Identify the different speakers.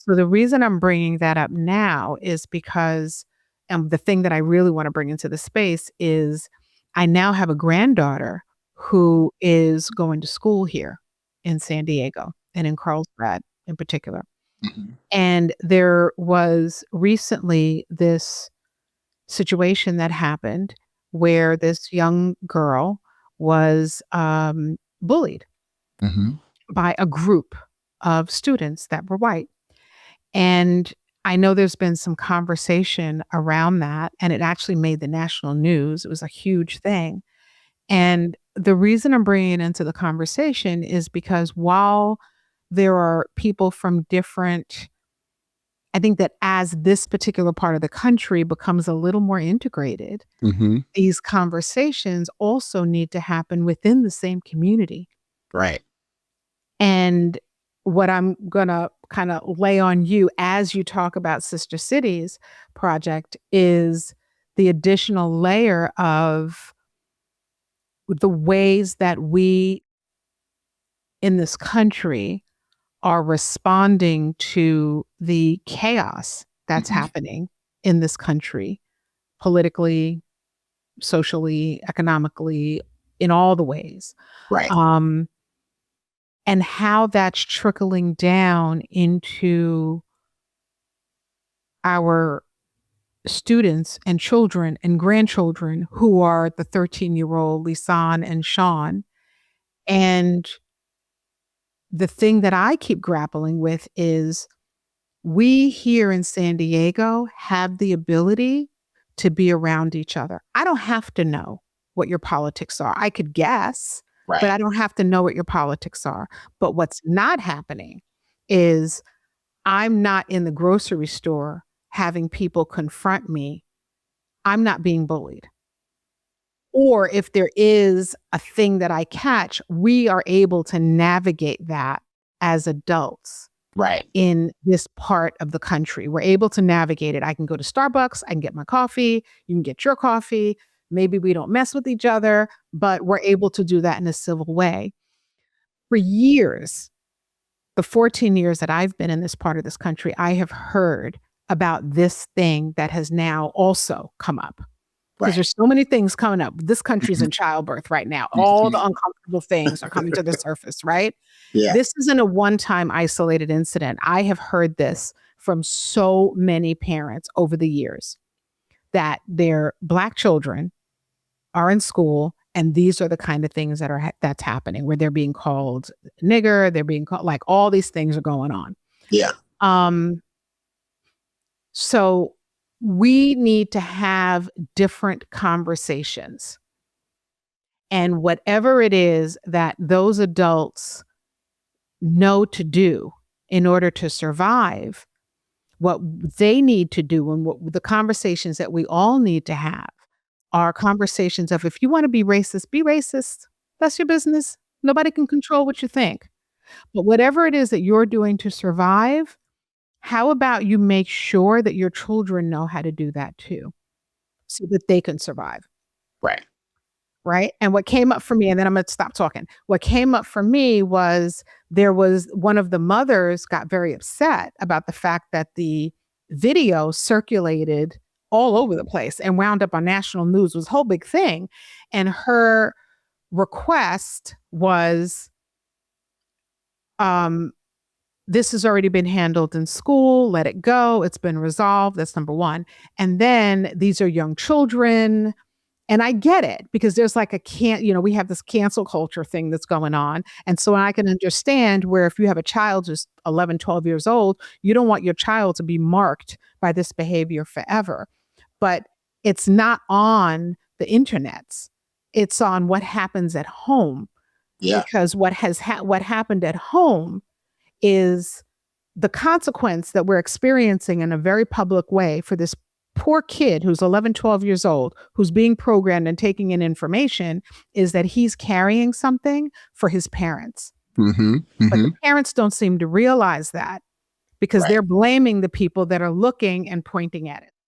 Speaker 1: So the reason I'm bringing that up now is because the thing that I really want to bring into the space is I now have a granddaughter who is going to school here in San Diego and in Carlsbad in particular.
Speaker 2: Mhm.
Speaker 1: And there was recently this situation that happened where this young girl was bullied
Speaker 2: Mhm.
Speaker 1: by a group of students that were white. And I know there's been some conversation around that, and it actually made the national news. It was a huge thing. And the reason I'm bringing it into the conversation is because while there are people from different I think that as this particular part of the country becomes a little more integrated,
Speaker 2: Mhm.
Speaker 1: these conversations also need to happen within the same community.
Speaker 2: Right.
Speaker 1: And what I'm gonna kinda lay on you as you talk about Sister Cities project is the additional layer of the ways that we in this country are responding to the chaos that's
Speaker 2: Mhm.
Speaker 1: happening in this country politically, socially, economically, in all the ways.
Speaker 2: Right.
Speaker 1: Um, and how that's trickling down into our students and children and grandchildren who are the 13-year-old Lisan and Sean. And the thing that I keep grappling with is we here in San Diego have the ability to be around each other. I don't have to know what your politics are. I could guess, but
Speaker 2: Right.
Speaker 1: I don't have to know what your politics are. But what's not happening is I'm not in the grocery store having people confront me. I'm not being bullied. Or if there is a thing that I catch, we are able to navigate that as adults
Speaker 2: Right.
Speaker 1: in this part of the country. We're able to navigate it. I can go to Starbucks, I can get my coffee, you can get your coffee. Maybe we don't mess with each other, but we're able to do that in a civil way. For years, the 14 years that I've been in this part of this country, I have heard about this thing that has now also come up. Because
Speaker 2: Right.
Speaker 1: there's so many things coming up. This country's
Speaker 2: Mhm.
Speaker 1: in childbirth right now. All the
Speaker 2: Mhm.
Speaker 1: uncomfortable things are coming to the surface, right?
Speaker 2: Yeah.
Speaker 1: This isn't a one-time isolated incident. I have heard this from so many parents over the years that their Black children are in school, and these are the kind of things that that's happening, where they're being called nigger, they're being called like, all these things are going on.
Speaker 2: Yeah.
Speaker 1: Um, so we need to have different conversations. And whatever it is that those adults know to do in order to survive, what they need to do and what the conversations that we all need to have are conversations of if you want to be racist, be racist. That's your business. Nobody can control what you think. But whatever it is that you're doing to survive, how about you make sure that your children know how to do that too so that they can survive?
Speaker 2: Right.
Speaker 1: Right? And what came up for me, and then I'm gonna stop talking. What came up for me was there was one of the mothers got very upset about the fact that the video circulated all over the place and wound up on national news. It was a whole big thing. And her request was, um, this has already been handled in school. Let it go. It's been resolved. That's number one. And then these are young children. And I get it because there's like a can't, we have this cancel culture thing that's going on. And so I can understand where if you have a child who's 11, 12 years old, you don't want your child to be marked by this behavior forever. But it's not on the internets. It's on what happens at home
Speaker 2: Yeah.
Speaker 1: because what happened at home is the consequence that we're experiencing in a very public way for this poor kid who's 11, 12 years old, who's being programmed and taking in information, is that he's carrying something for his parents.
Speaker 2: Mhm.
Speaker 1: But the
Speaker 2: Mhm.
Speaker 1: parents don't seem to realize that because
Speaker 2: Right.
Speaker 1: they're blaming the people that are looking and pointing at it.